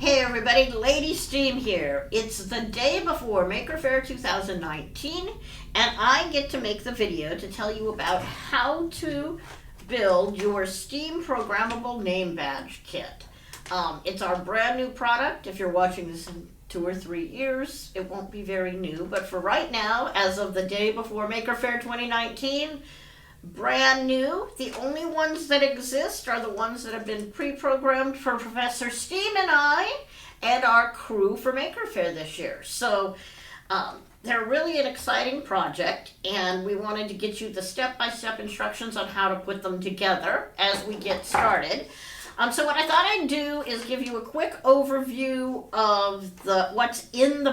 Hey everybody, Lady Steam here. It's the day before Maker Faire 2019 and I get to make the video to tell you about how to build your Steam programmable name badge kit. It's our brand new product. If you're watching this in 2 or 3 years, it won't be very new, but for right now, as of the day before Maker Faire 2019, brand new. The only ones that exist are the ones that have been pre-programmed for Professor Steam and I and our crew for Maker Faire this year. So they're really an exciting project, and we wanted to get you the step-by-step instructions on how to put them together as we get started. So what I thought I'd do is give you a quick overview of what's in the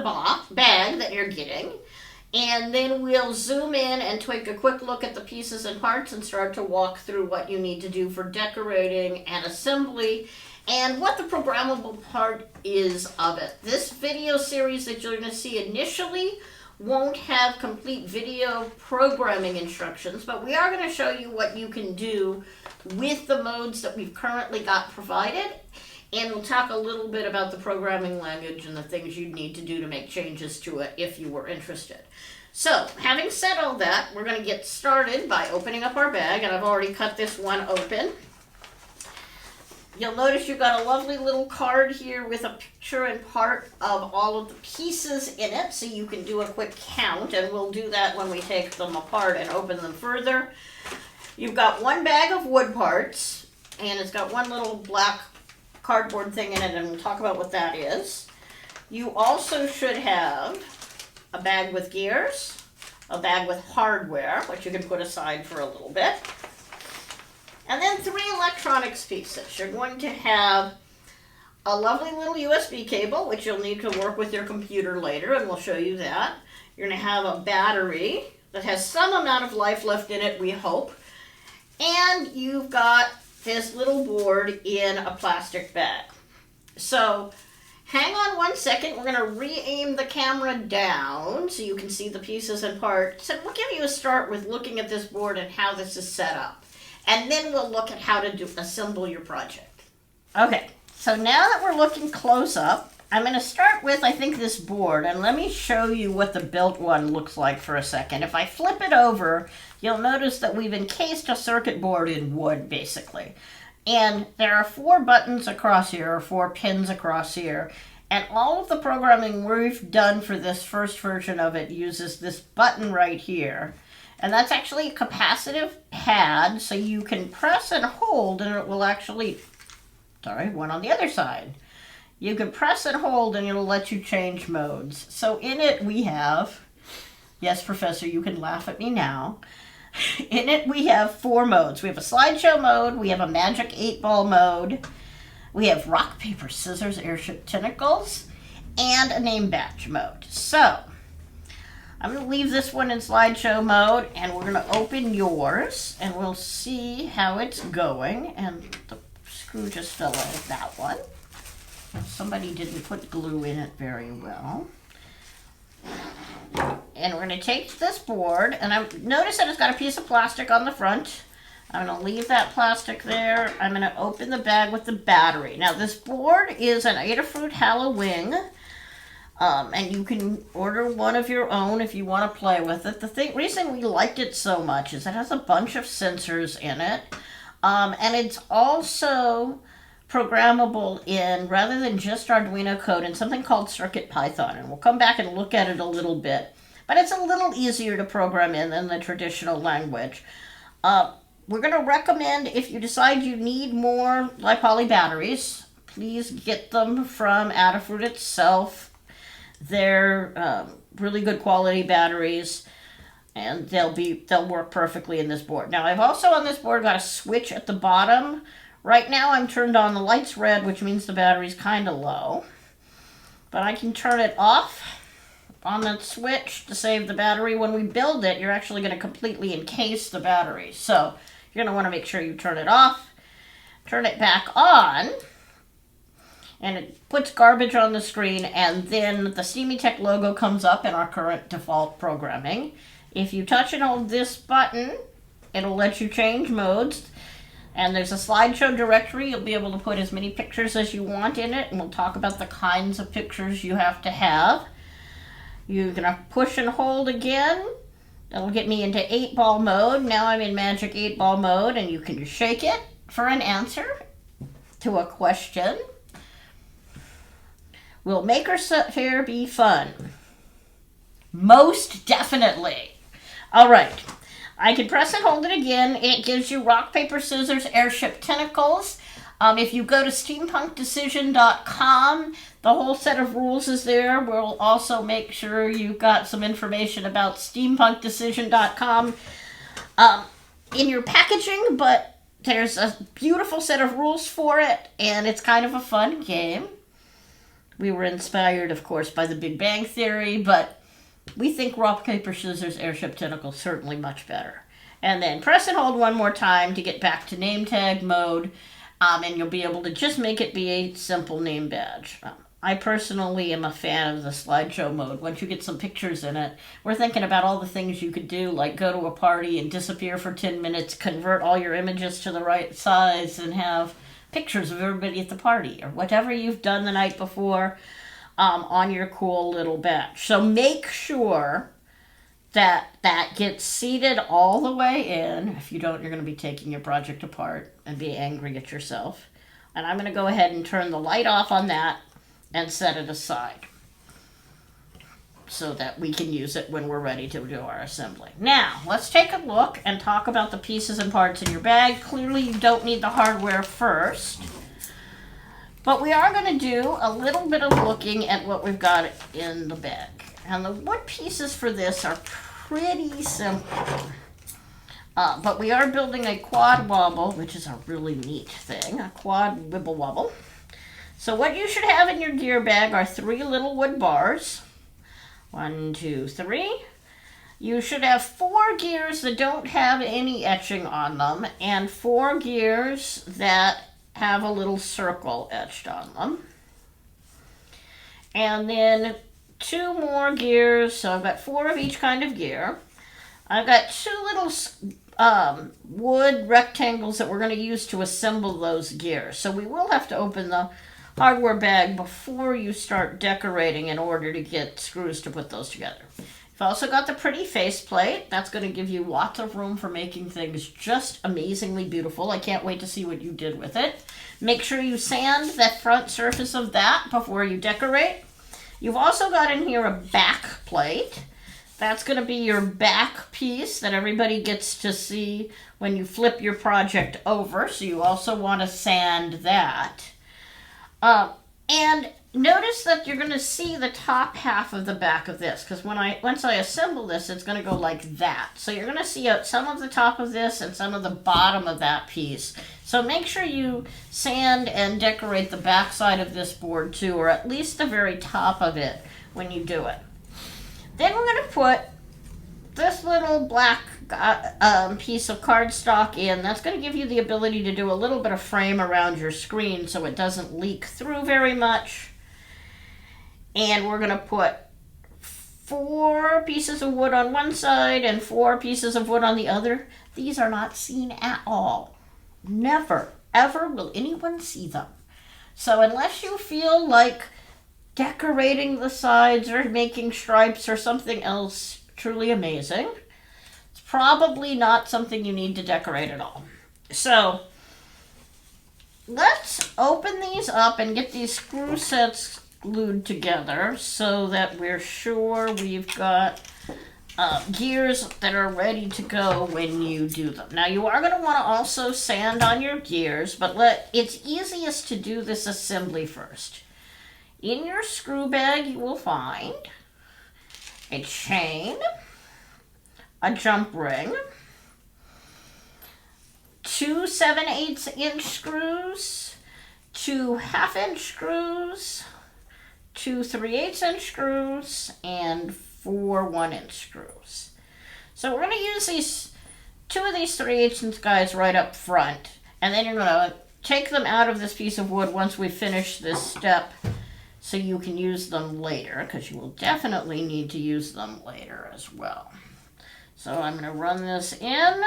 bag that you're getting. And then we'll zoom in and take a quick look at the pieces and parts and start to walk through what you need to do for decorating and assembly and what the programmable part is of it. This video series that you're going to see initially won't have complete video programming instructions, but we are going to show you what you can do with the modes that we've currently got provided. And we'll talk a little bit about the programming language and the things you'd need to do to make changes to it if you were interested. So, having said all that, we're going to get started by opening up our bag, and I've already cut this one open. You'll notice you've got a lovely little card here with a picture and part of all of the pieces in it, so you can do a quick count, and we'll do that when we take them apart and open them further. You've got one bag of wood parts, and it's got one little black cardboard thing in it, and we'll talk about what that is. You also should have a bag with gears, a bag with hardware, which you can put aside for a little bit, and then 3 electronics pieces. You're going to have a lovely little USB cable, which you'll need to work with your computer later, and we'll show you that. You're going to have a battery that has some amount of life left in it, we hope, and you've got this little board in a plastic bag. So hang on 1 second. We're going to re-aim the camera down so you can see the pieces and parts. And we'll give you a start with looking at this board and how this is set up. And then we'll look at how to assemble your project. Okay, so now that we're looking close up, I'm going to start with, I think, this board. And let me show you what the built one looks like for a second. If I flip it over, you'll notice that we've encased a circuit board in wood, basically. And there are 4 buttons across here, or 4 pins across here. And all of the programming we've done for this first version of it uses this button right here. And that's actually a capacitive pad, so you can press and hold, and it will actually, one on the other side. You can press and hold, and it'll let you change modes. So in it we have, yes, Professor, you can laugh at me now. In it we have 4 modes. We have a slideshow mode, we have a magic 8-ball mode, we have rock, paper, scissors, airship tentacles, and a name badge mode. So, I'm going to leave this one in slideshow mode, and we're going to open yours, and we'll see how it's going. And the screw just fell out of that one. Somebody didn't put glue in it very well. And we're going to take this board, and notice that it's got a piece of plastic on the front. I'm going to leave that plastic there. I'm going to open the bag with the battery. Now, this board is an Adafruit Halloween, and you can order one of your own if you want to play with it. The reason we liked it so much is it has a bunch of sensors in it, and it's also programmable in, rather than just Arduino code, in something called CircuitPython, and we'll come back and look at it a little bit. But it's a little easier to program in than the traditional language. We're going to recommend, if you decide you need more LiPoly batteries, please get them from Adafruit itself. They're really good quality batteries, and they'll work perfectly in this board. Now, I've also on this board got a switch at the bottom. Right now I'm turned on, the light's red, which means the battery's kind of low. But I can turn it off on that switch to save the battery. When we build it, you're actually going to completely encase the battery. So you're going to want to make sure you turn it off, turn it back on, and it puts garbage on the screen, and then the Steamy Tech logo comes up in our current default programming. If you touch and hold this button, it'll let you change modes. And there's a slideshow directory. You'll be able to put as many pictures as you want in it, and we'll talk about the kinds of pictures you have to have. You're gonna push and hold again. That'll get me into 8-ball mode. Now I'm in magic 8-ball mode, and you can shake it for an answer to a question. Will Maker Faire be fun? Most definitely. All right. I can press and hold it again. It gives you rock, paper, scissors, airship tentacles. If you go to steampunkdecision.com, the whole set of rules is there. We'll also make sure you've got some information about steampunkdecision.com in your packaging, but there's a beautiful set of rules for it, and it's kind of a fun game. We were inspired, of course, by the Big Bang Theory, but we think rock, paper, scissors, airship tentacles certainly much better. And then press and hold one more time to get back to name tag mode, and you'll be able to just make it be a simple name badge. I personally am a fan of the slideshow mode. Once you get some pictures in it, we're thinking about all the things you could do, like go to a party and disappear for 10 minutes, convert all your images to the right size, and have pictures of everybody at the party, or whatever you've done the night before on your cool little badge. So make sure that that gets seated all the way in. If you don't, you're going to be taking your project apart and be angry at yourself. And I'm going to go ahead and turn the light off on that and set it aside so that we can use it when we're ready to do our assembly. Now, let's take a look and talk about the pieces and parts in your bag. Clearly, you don't need the hardware first, but we are going to do a little bit of looking at what we've got in the bag. And the wood pieces for this are pretty simple. But we are building a quad wobble, which is a really neat thing, a quad wibble wobble. So what you should have in your gear bag are 3 little wood bars. 1, 2, 3. You should have 4 gears that don't have any etching on them, and 4 gears that have a little circle etched on them. And then 2 more gears, so I've got 4 of each kind of gear. I've got 2 little wood rectangles that we're going to use to assemble those gears. So we will have to open the hardware bag before you start decorating in order to get screws to put those together. You've also got the pretty faceplate. That's going to give you lots of room for making things just amazingly beautiful. I can't wait to see what you did with it. Make sure you sand the front surface of that before you decorate. You've also got in here a back plate. That's going to be your back piece that everybody gets to see when you flip your project over. So you also want to sand that. And notice that you're going to see the top half of the back of this, because once I assemble this, it's going to go like that. So you're going to see some of the top of this and some of the bottom of that piece. So make sure you sand and decorate the back side of this board too, or at least the very top of it when you do it. Then we're going to put this little black piece of cardstock in. That's going to give you the ability to do a little bit of frame around your screen so it doesn't leak through very much. And we're going to put 4 pieces of wood on one side and 4 pieces of wood on the other. These are not seen at all. Never, ever will anyone see them. So unless you feel like decorating the sides or making stripes or something else truly amazing, it's probably not something you need to decorate at all. So let's open these up and get these screw sets glued together so that we're sure we've got gears that are ready to go when you do them. Now you are going to want to also sand on your gears, but it's easiest to do this assembly first. In your screw bag you will find a chain, a jump ring, 2 7/8 inch screws, 2 1/2 inch screws, 2 3/8 inch screws, and 4 1 inch screws. So we're going to use these 2 of these 3/8 inch guys right up front, and then you're going to take them out of this piece of wood once we finish this step so you can use them later, because you will definitely need to use them later as well. So I'm going to run this in,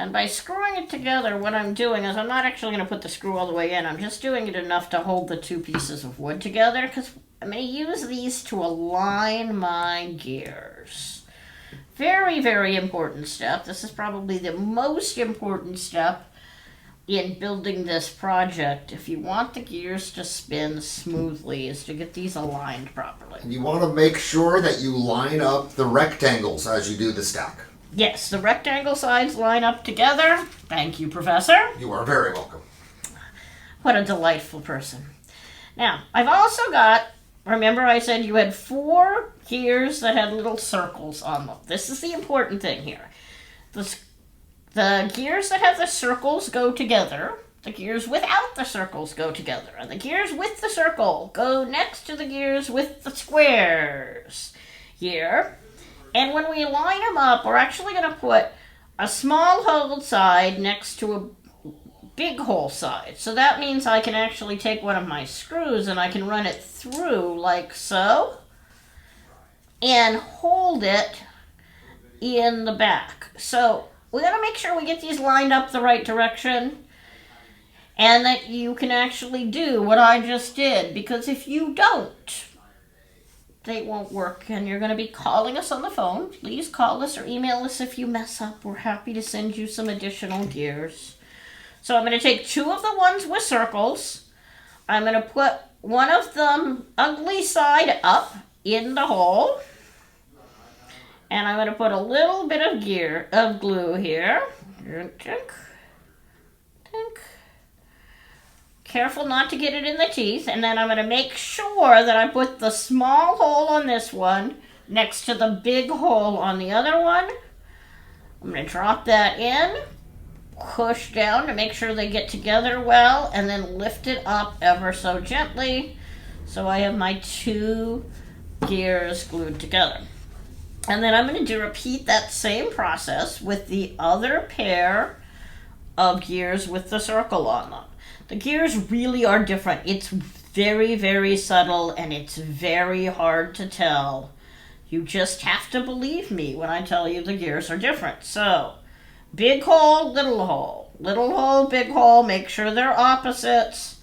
And by screwing it together, what I'm doing is I'm not actually going to put the screw all the way in. I'm just doing it enough to hold the two pieces of wood together because I'm going to use these to align my gears. Very, very important step. This is probably the most important step in building this project. If you want the gears to spin smoothly, is to get these aligned properly. And you want to make sure that you line up the rectangles as you do the stack. Yes, the rectangle sides line up together. Thank you, Professor. You are very welcome. What a delightful person. Now, I've also got, remember I said you had 4 gears that had little circles on them. This is the important thing here. The gears that have the circles go together. The gears without the circles go together. And the gears with the circle go next to the gears with the squares here. And when we line them up, we're actually going to put a small hole side next to a big hole side. So that means I can actually take one of my screws and I can run it through like so and hold it in the back. So we got to make sure we get these lined up the right direction and that you can actually do what I just did, because if you don't, they won't work, and you're going to be calling us on the phone. Please call us or email us if you mess up. We're happy to send you some additional gears. So I'm going to take 2 of the ones with circles. I'm going to put one of them ugly side up in the hole. And I'm going to put a little bit of glue here. Tink, tink. Careful not to get it in the teeth. And then I'm going to make sure that I put the small hole on this one next to the big hole on the other one. I'm going to drop that in, push down to make sure they get together well, and then lift it up ever so gently so I have my 2 gears glued together. And then I'm going to repeat that same process with the other pair of gears with the circle on them. The gears really are different. It's very, very subtle, and it's very hard to tell. You just have to believe me when I tell you the gears are different. So, big hole, little hole. Little hole, big hole. Make sure they're opposites.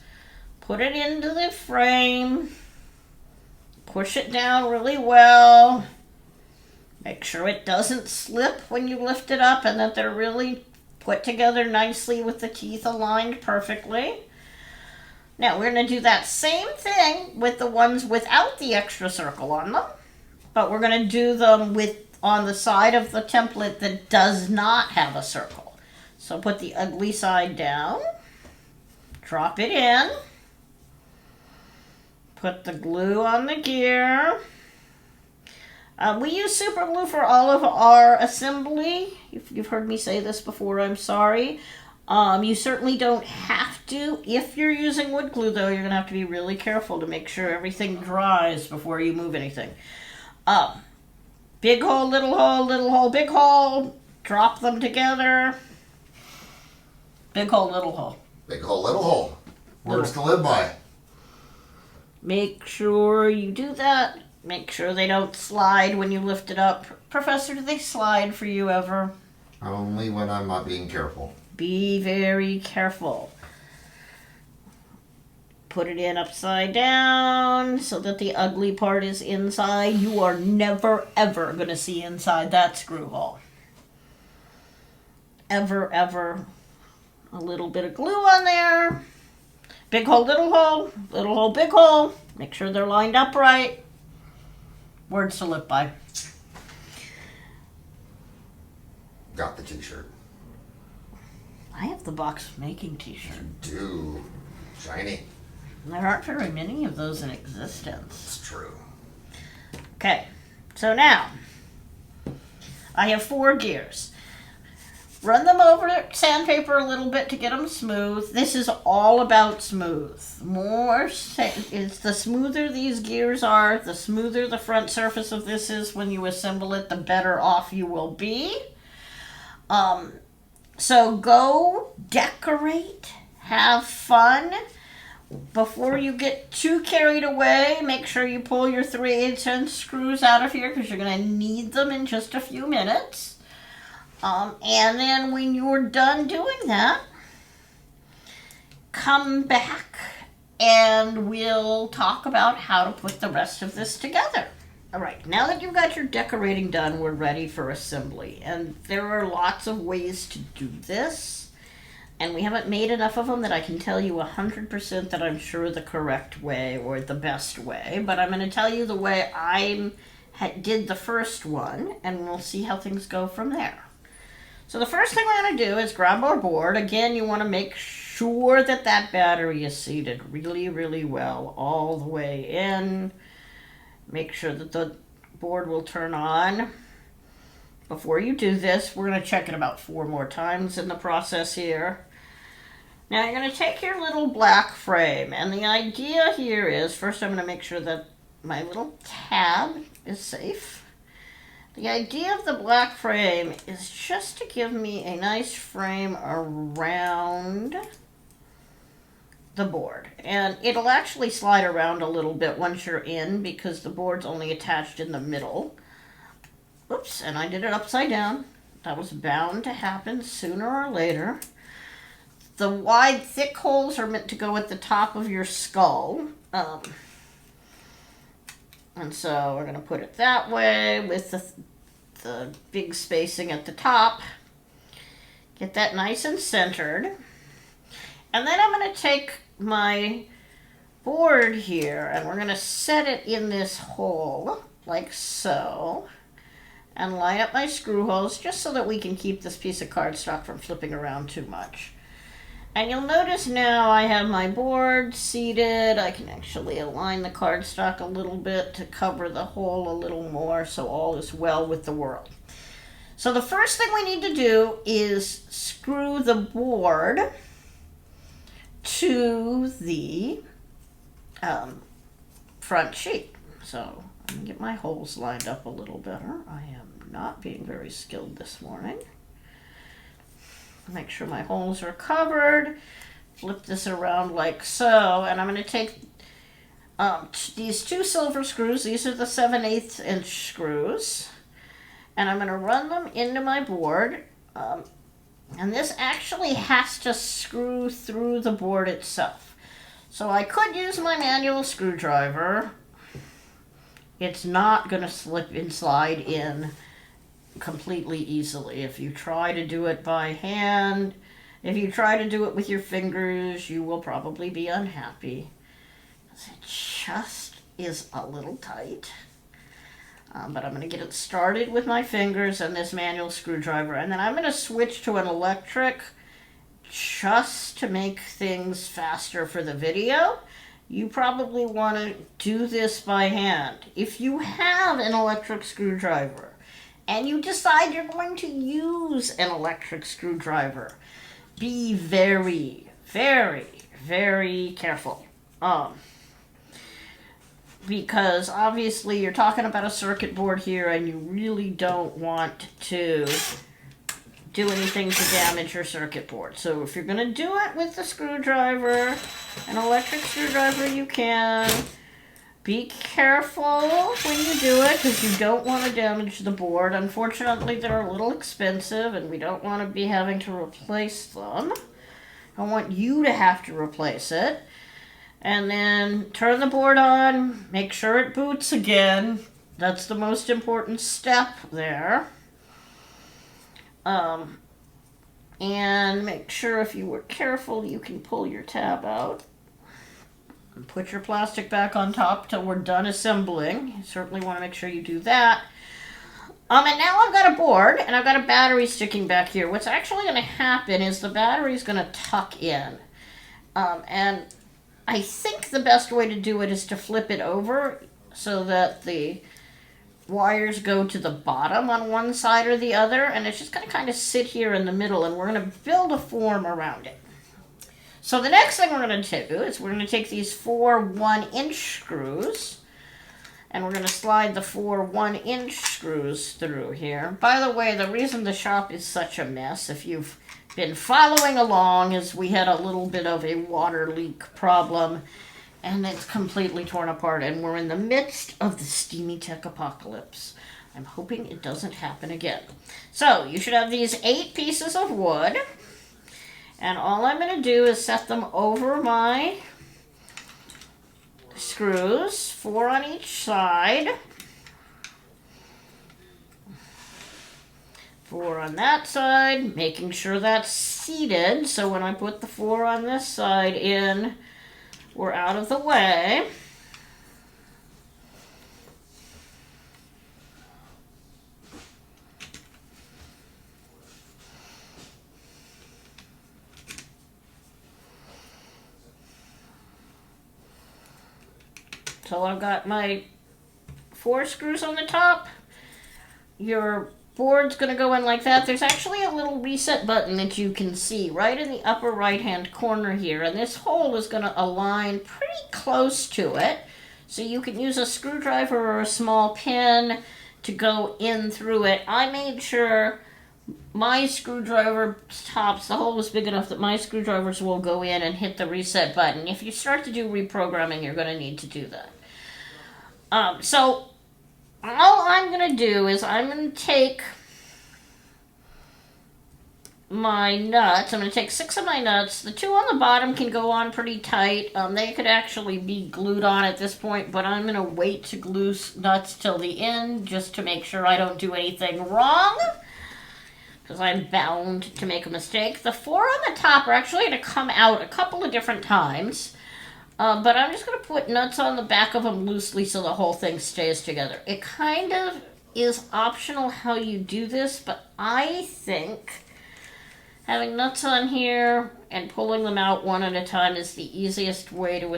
Put it into the frame. Push it down really well. Make sure it doesn't slip when you lift it up and that they're really put together nicely with the teeth aligned perfectly. Now we're going to do that same thing with the ones without the extra circle on them, but we're going to do them on the side of the template that does not have a circle. So put the ugly side down, drop it in, put the glue on the gear. We use super glue for all of our assembly. If you've heard me say this before, I'm sorry. You certainly don't have to. If you're using wood glue, though, you're going to have to be really careful to make sure everything dries before you move anything. Big hole, little hole, big hole. Drop them together. Big hole, little hole. Big hole, little hole. Words to live by. Make sure you do that. Make sure they don't slide when you lift it up. Professor, do they slide for you ever? Only when I'm not being careful. Be very careful. Put it in upside down so that the ugly part is inside. You are never, ever going to see inside that screw hole. Ever, ever. A little bit of glue on there. Big hole, little hole, big hole. Make sure they're lined up right. Words to live by. Got the t-shirt. I have the box making t-shirt. You do. Shiny. There aren't very many of those in existence. It's true. Okay, so now I have 4 gears. Run them over sandpaper a little bit to get them smooth. This is all about smooth. It's the smoother these gears are, the smoother the front surface of this is when you assemble it, the better off you will be. So go decorate, have fun. Before you get too carried away, make sure you pull your 3/8" screws out of here because you're going to need them in just a few minutes. And then when you're done doing that, come back and we'll talk about how to put the rest of this together. All right, now that you've got your decorating done, we're ready for assembly. And there are lots of ways to do this. And we haven't made enough of them that I can tell you 100% that I'm sure the correct way or the best way. But I'm going to tell you the way I did the first one, and we'll see how things go from there. So the first thing we're going to do is grab our board. Again, you want to make sure that that battery is seated really, really well all the way in. Make sure that the board will turn on. Before you do this, we're going to check it about 4 more times in the process here. Now you're going to take your little black frame, and the idea here is, first I'm going to make sure that my little tab is safe. The idea of the black frame is just to give me a nice frame around the board. And it'll actually slide around a little bit once you're in because the board's only attached in the middle. Oops, and I did it upside down. That was bound to happen sooner or later. The wide, thick holes are meant to go at the top of your skull. And so we're going to put it that way with the big spacing at the top. Get that nice and centered. And then I'm going to take my board here and we're going to set it in this hole like so. And line up my screw holes just so that we can keep this piece of cardstock from flipping around too much. And you'll notice now I have my board seated. I can actually align the cardstock a little bit to cover the hole a little more so all is well with the world. So the first thing we need to do is screw the board to the front sheet. So I'm going to get my holes lined up a little better. I am not being very skilled this morning. Make sure my holes are covered. Flip this around like so. And I'm going to take these 2 silver screws. These are the 7/8 inch screws. And I'm going to run them into my board. And this actually has to screw through the board itself. So I could use my manual screwdriver. It's not going to slip and slide in completely easily. If you try to do it by hand, if you try to do it with your fingers, you will probably be unhappy. It just is a little tight. But I'm going to get it started with my fingers and this manual screwdriver, and then I'm going to switch to an electric just to make things faster for the video. You probably want to do this by hand. If you have an electric screwdriver and you decide you're going to use an electric screwdriver, be very, very, very careful. Because obviously you're talking about a circuit board here and you really don't want to do anything to damage your circuit board. So if you're going to do it with the screwdriver, an electric screwdriver, you can. Be careful when you do it because you don't want to damage the board. Unfortunately, they're a little expensive and we don't want to be having to replace them. I want you to have to replace it. And then turn the board on, make sure it boots again. That's the most important step there. And make sure if you were careful, you can pull your tab out. And put your plastic back on top till we're done assembling. You certainly want to make sure you do that. And now I've got a board and I've got a battery sticking back here. What's actually going to happen is the battery is going to tuck in. And I think the best way to do it is to flip it over so that the wires go to the bottom on one side or the other, and it's just going to kind of sit here in the middle, and we're going to build a form around it. So the next thing we're going to do is we're going to take these 4 1-inch screws, and we're going to slide the 4 1-inch screws through here. By the way, the reason the shop is such a mess, if you've been following along, is we had a little bit of a water leak problem, and it's completely torn apart, and we're in the midst of the Steamy Tech apocalypse. I'm hoping it doesn't happen again. So you should have these 8 pieces of wood. And all I'm going to do is set them over my screws, 4 on each side. 4 on that side, making sure that's seated, so when I put the 4 on this side in, we're out of the way. So I've got my 4 screws on the top. Your board's going to go in like that. There's actually a little reset button that you can see right in the upper right hand corner here, and this hole is going to align pretty close to it, so you can use a screwdriver or a small pin to go in through it. I made sure my screwdriver tops, the hole was big enough that my screwdrivers will go in and hit the reset button. If you start to do reprogramming, you're going to need to do that. So all I'm going to do is I'm going to take my nuts. I'm going to take 6 of my nuts. The 2 on the bottom can go on pretty tight. They could actually be glued on at this point, but I'm going to wait to glue nuts till the end just to make sure I don't do anything wrong, because I'm bound to make a mistake. The 4 on the top are actually going to come out a couple of different times. But I'm just going to put nuts on the back of them loosely so the whole thing stays together. It kind of is optional how you do this, but I think having nuts on here and pulling them out one at a time is the easiest way to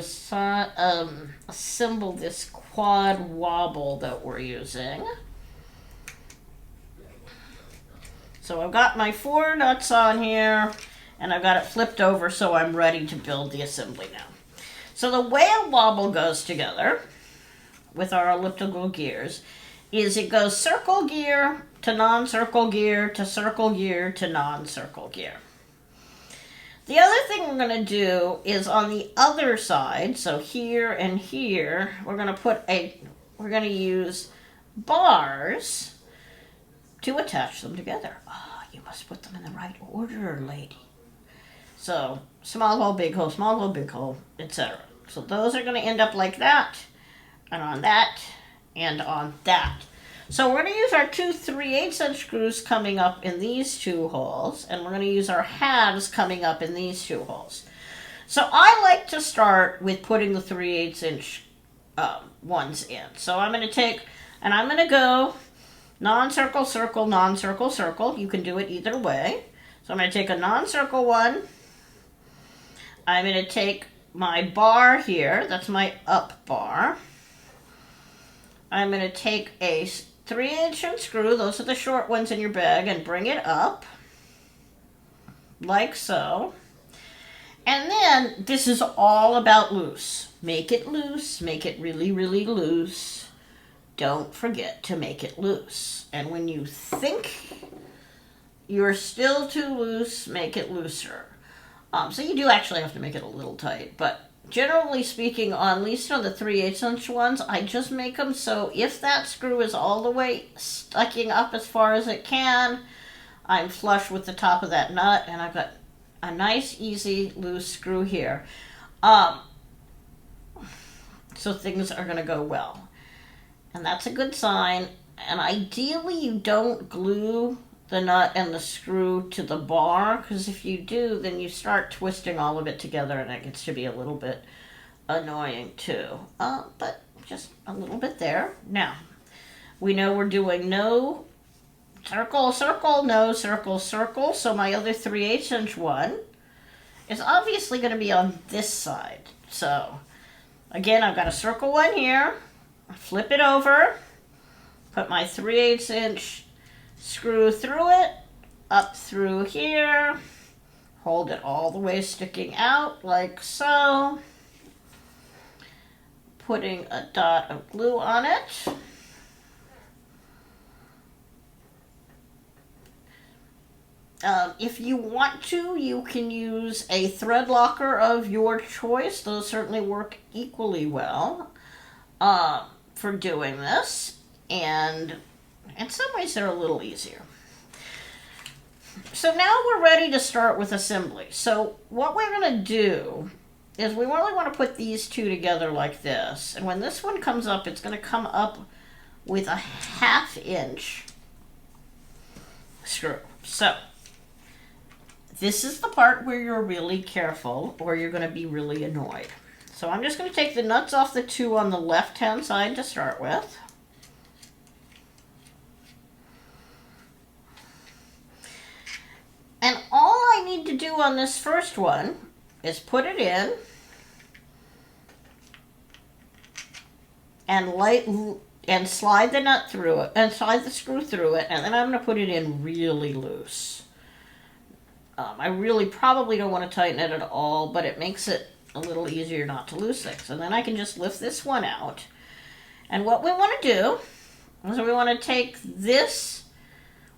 assemble this quad wobble that we're using. So I've got my 4 nuts on here, and I've got it flipped over so I'm ready to build the assembly now. So the way a wobble goes together with our elliptical gears is it goes circle gear to non-circle gear to circle gear to non-circle gear. The other thing we're going to do is on the other side, so here and here, we're going to use bars to attach them together. Oh, you must put them in the right order, lady. So small hole, big hole, etc. So those are going to end up like that, and on that, and on that. So we're going to use our 2 3/8" screws coming up in these 2 holes, and we're going to use our halves coming up in these 2 holes. So I like to start with putting the 3/8" ones in. So I'm going to take, and I'm going to go non-circle, circle, non-circle, circle. You can do it either way. So I'm going to take a non-circle one. I'm going to take my bar here, that's my up bar. I'm going to take a 3/8" screw, those are the short ones in your bag, and bring it up, like so. And then, this is all about loose. Make it loose, make it really, really loose. Don't forget to make it loose. And when you think you're still too loose, make it looser. So you do actually have to make it a little tight, but generally speaking, at least on the 3/8" ones, I just make them so if that screw is all the way sticking up as far as it can, I'm flush with the top of that nut, and I've got a nice, easy, loose screw here. So things are going to go well. And that's a good sign. And ideally, you don't glue the nut and the screw to the bar, because if you do, then you start twisting all of it together, and it gets to be a little bit annoying too. But just a little bit there. Now, we know we're doing no circle, circle, no circle, circle, so my other 3/8" one is obviously going to be on this side. So, again, I've got a circle one here, flip it over, put my 3/8" screw through it, up through here, hold it all the way sticking out like so, putting a dot of glue on it. If you want to, you can use a thread locker of your choice. Those certainly work equally well for doing this. And In some ways, they're a little easier. So now we're ready to start with assembly. So what we're going to do is we really want to put these two together like this. And when this one comes up, it's going to come up with a 1/2 inch screw. So this is the part where you're really careful or you're going to be really annoyed. So I'm just going to take the nuts off the two on the left-hand side to start with. And all I need to do on this first one is put it in and slide the nut through it and slide the screw through it, and then I'm going to put it in really loose. I really probably don't want to tighten it at all, but it makes it a little easier not to lose things. And then I can just lift this one out. And what we want to do is we want to take this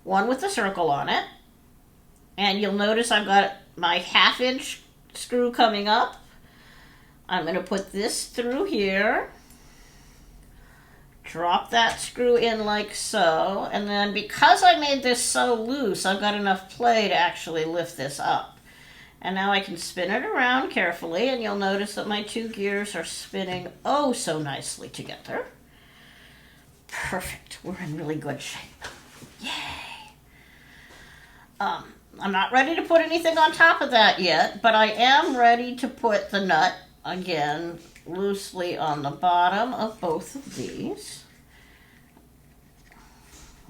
one with the circle on it, and you'll notice I've got my 1/2 inch screw coming up. I'm going to put this through here, drop that screw in like so, and then because I made this so loose, I've got enough play to actually lift this up. And now I can spin it around carefully, and you'll notice that my two gears are spinning oh so nicely together. Perfect. We're in really good shape. Yay! I'm not ready to put anything on top of that yet, but I am ready to put the nut, again, loosely on the bottom of both of these.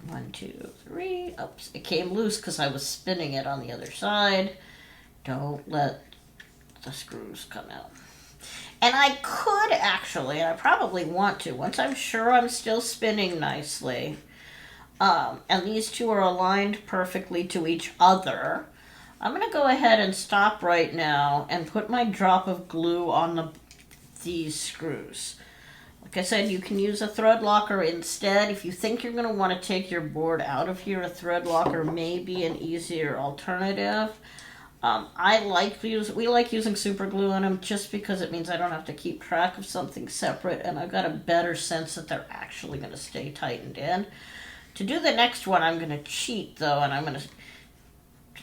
1, 2, 3. Oops, it came loose because I was spinning it on the other side. Don't let the screws come out. And I could actually, and I probably want to, once I'm sure I'm still spinning nicely, and these two are aligned perfectly to each other, I'm going to go ahead and stop right now and put my drop of glue on these screws. Like I said, you can use a thread locker instead. If you think you're going to want to take your board out of here, a thread locker may be an easier alternative. We like using super glue on them just because it means I don't have to keep track of something separate, and I've got a better sense that they're actually going to stay tightened in. To do the next one, I'm going to cheat though, and I'm going to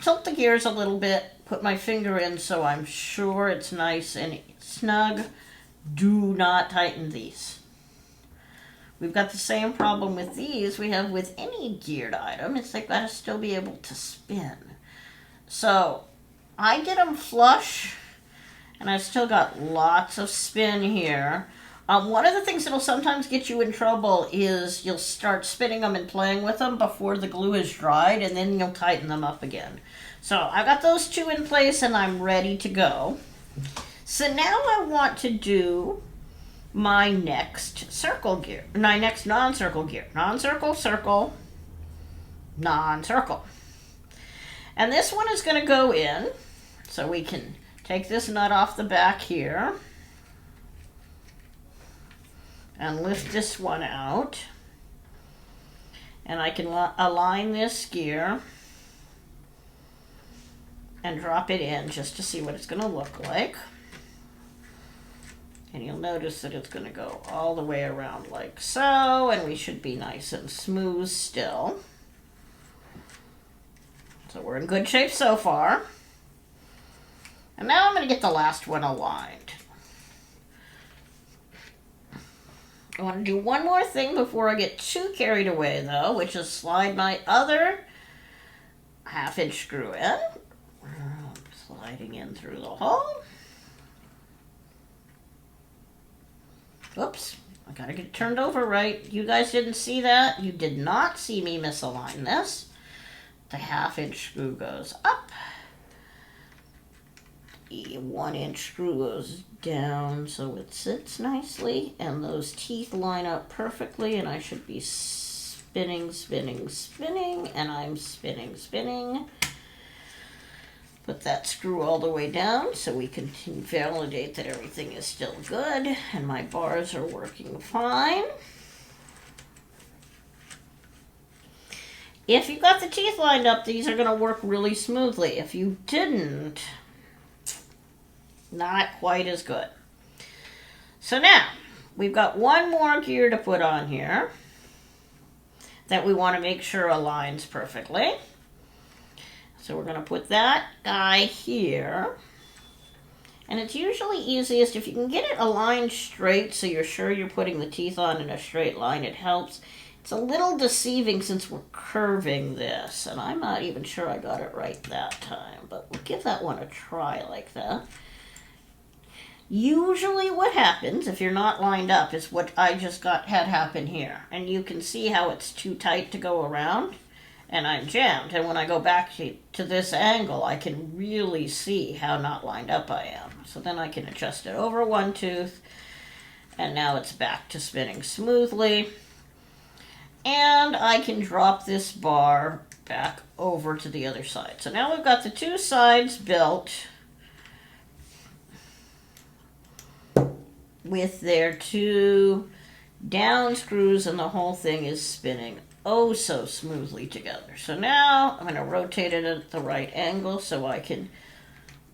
tilt the gears a little bit, put my finger in so I'm sure it's nice and snug. Do not tighten these. We've got the same problem with these we have with any geared item. It's they've got to still be able to spin. So I get them flush, and I've still got lots of spin here. One of the things that'll sometimes get you in trouble is you'll start spinning them and playing with them before the glue is dried, and then you'll tighten them up again. So I've got those two in place, and I'm ready to go. So now I want to do my next circle gear, my next non-circle gear. Non-circle, circle, non-circle. And this one is going to go in, so we can take this nut off the back here and lift this one out. And I can align this gear and drop it in just to see what it's going to look like. And you'll notice that it's going to go all the way around like so, and we should be nice and smooth still. So we're in good shape so far. And now I'm going to get the last one aligned. I want to do one more thing before I get too carried away though, which is slide my other 1/2 inch screw in. Sliding in through the hole. Oops, I gotta get it turned over right. You guys didn't see that. You did not see me misalign this. The 1/2 inch screw goes up. The 1 inch screw goes down so it sits nicely, and those teeth line up perfectly, and I should be spinning, spinning, spinning, and I'm spinning, spinning. Put that screw all the way down so we can validate that everything is still good and my bars are working fine. If you got the teeth lined up, these are going to work really smoothly. If you didn't, not quite as good. So now, we've got one more gear to put on here. that we want to make sure aligns perfectly. So we're going to put that guy here. And it's usually easiest if you can get it aligned straight so you're sure you're putting the teeth on in a straight line. It helps. It's a little deceiving since we're curving this, and I'm not even sure I got it right that time, but we'll give that one a try like that. Usually what happens if you're not lined up is what I just had happen here. And you can see how it's too tight to go around, and I'm jammed. And when I go back to this angle, I can really see how not lined up I am. So then I can adjust it over one tooth, and now it's back to spinning smoothly. And I can drop this bar back over to the other side. So now we've got the two sides built with their two down screws, and the whole thing is spinning oh so smoothly together. So now I'm going to rotate it at the right angle so I can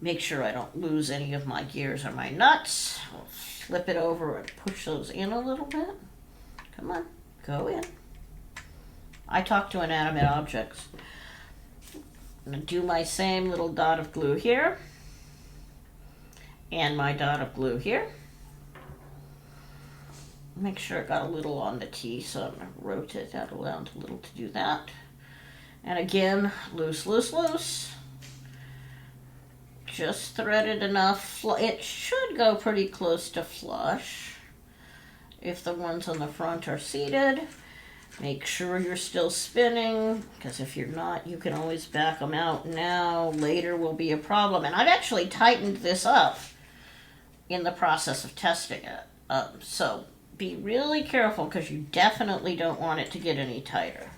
make sure I don't lose any of my gears or my nuts. I'll flip it over and push those in a little bit. Come on, go in. I talk to inanimate objects. I'm going to do my same little dot of glue here and my dot of glue here. Make sure it got a little on the T, so I'm going to rotate that around a little to do that. And again, loose, loose, loose. Just thread it enough. It should go pretty close to flush if the ones on the front are seated. Make sure you're still spinning, because if you're not, you can always back them out now. Later will be a problem. And I've actually tightened this up in the process of testing it. So be really careful, because you definitely don't want it to get any tighter.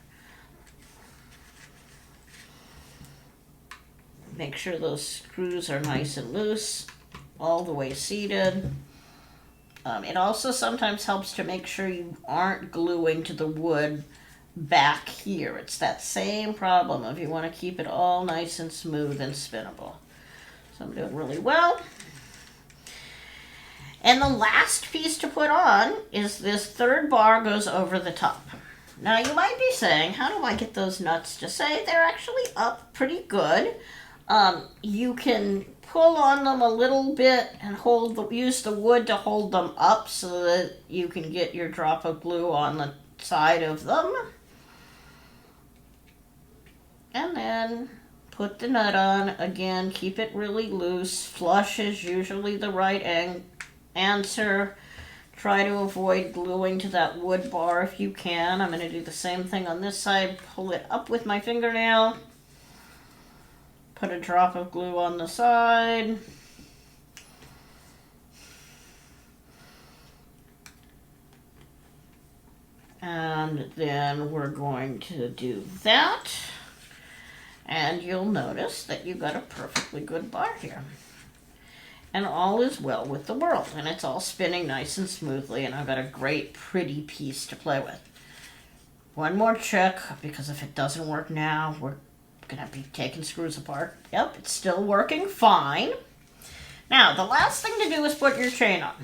Make sure those screws are nice and loose, all the way seated. It also sometimes helps to make sure you aren't gluing to the wood back here. It's that same problem of you want to keep it all nice and smooth and spinnable. So I'm doing really well. And the last piece to put on is this third bar goes over the top. Now you might be saying, how do I get those nuts to say? They're actually up pretty good. You can pull on them a little bit and use the wood to hold them up so that you can get your drop of glue on the side of them. And then put the nut on. Again, keep it really loose. Flush is usually the right answer. Try to avoid gluing to that wood bar if you can. I'm going to do the same thing on this side. Pull it up with my fingernail. Put a drop of glue on the side. And then we're going to do that. And you'll notice that you've got a perfectly good bar here. And all is well with the world. And it's all spinning nice and smoothly. And I've got a great, pretty piece to play with. One more check, because if it doesn't work now, we're going to be taking screws apart. Yep, it's still working fine. Now, the last thing to do is put your chain on.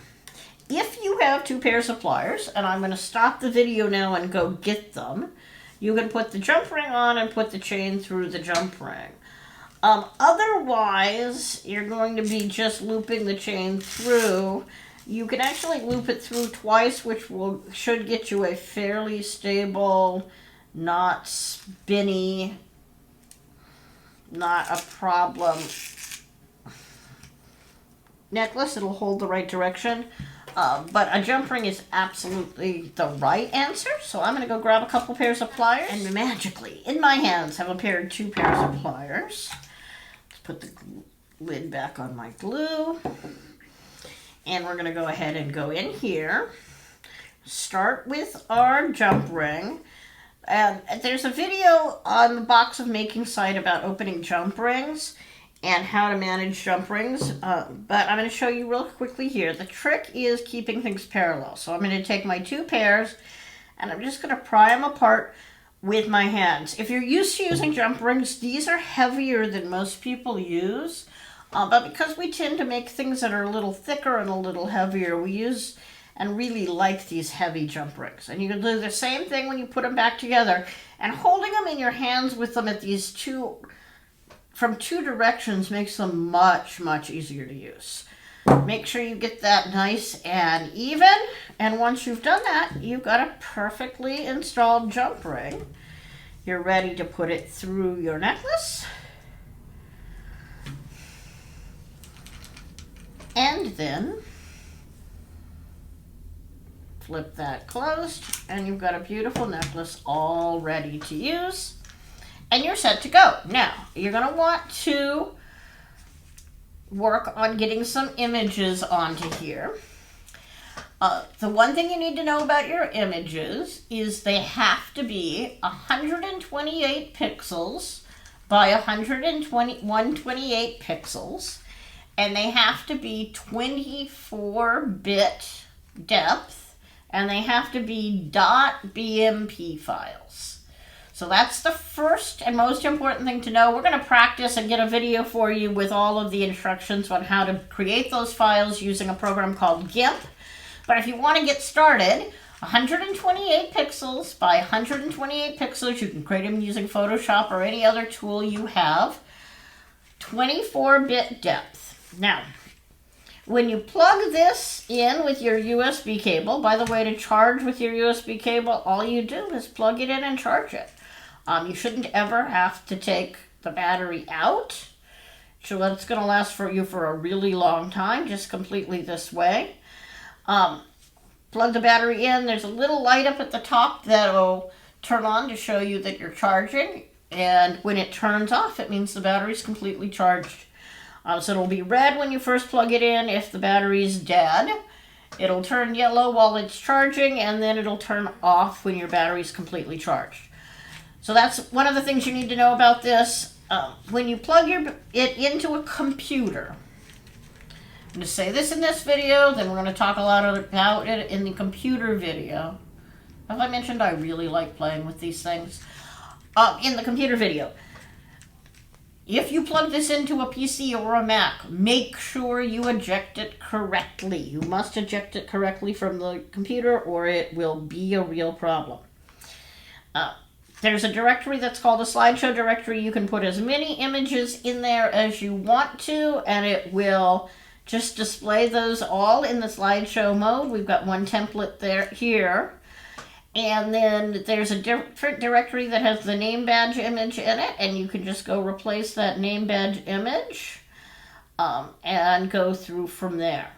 If you have two pairs of pliers, and I'm going to stop the video now and go get them, you can put the jump ring on and put the chain through the jump ring. Otherwise, you're going to be just looping the chain through. You can actually loop it through twice, which should get you a fairly stable, not spinny, not a problem necklace. It'll hold the right direction. But a jump ring is absolutely the right answer. So I'm going to go grab a couple pairs of pliers. And magically, in my hands, have two pairs of pliers. Let's put the lid back on my glue. And we're going to go ahead and go in here. Start with our jump ring. And there's a video on the Box of Making site about opening jump rings and how to manage jump rings. But I'm going to show you real quickly here. The trick is keeping things parallel. So I'm going to take my two pairs and I'm just going to pry them apart with my hands. If you're used to using jump rings, these are heavier than most people use. But because we tend to make things that are a little thicker and a little heavier, we use and really like these heavy jump rings. And you can do the same thing when you put them back together. And holding them in your hands with them at these from two directions makes them much, much easier to use. Make sure you get that nice and even. And once you've done that, you've got a perfectly installed jump ring. You're ready to put it through your necklace. And then flip that closed, and you've got a beautiful necklace all ready to use. And you're set to go. Now, you're going to want to work on getting some images onto here. The one thing you need to know about your images is they have to be 128 pixels by 128 pixels, and they have to be 24-bit depth, and they have to be .bmp files. So that's the first and most important thing to know. We're going to practice and get a video for you with all of the instructions on how to create those files using a program called GIMP. But if you want to get started, 128 pixels by 128 pixels, you can create them using Photoshop or any other tool you have, 24-bit depth. Now, when you plug this in with your USB cable, by the way, to charge with your USB cable, all you do is plug it in and charge it. You shouldn't ever have to take the battery out. So it's going to last for you for a really long time, just completely this way. Plug the battery in. There's a little light up at the top that'll turn on to show you that you're charging. And when it turns off, it means the battery's completely charged. So it'll be red when you first plug it in if the battery's dead. It'll turn yellow while it's charging, and then it'll turn off when your battery's completely charged. So that's one of the things you need to know about this. When you plug it into a computer, I'm going to say this in this video, then we're going to talk a lot about it in the computer video. As I mentioned, I really like playing with these things. In the computer video, if you plug this into a PC or a Mac, make sure you eject it correctly. You must eject it correctly from the computer or it will be a real problem. There's a directory that's called a slideshow directory. You can put as many images in there as you want to, and it will just display those all in the slideshow mode. We've got one template here. And then there's a different directory that has the name badge image in it, and you can just go replace that name badge image and go through from there.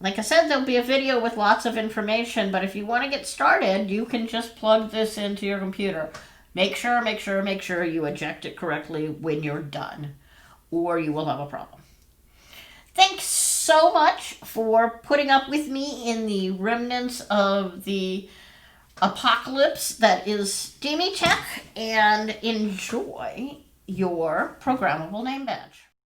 Like I said, there'll be a video with lots of information, but if you want to get started, you can just plug this into your computer. Make sure you eject it correctly when you're done, or you will have a problem. Thanks so much for putting up with me in the remnants of the apocalypse that is Steamy Tech, and enjoy your programmable name badge.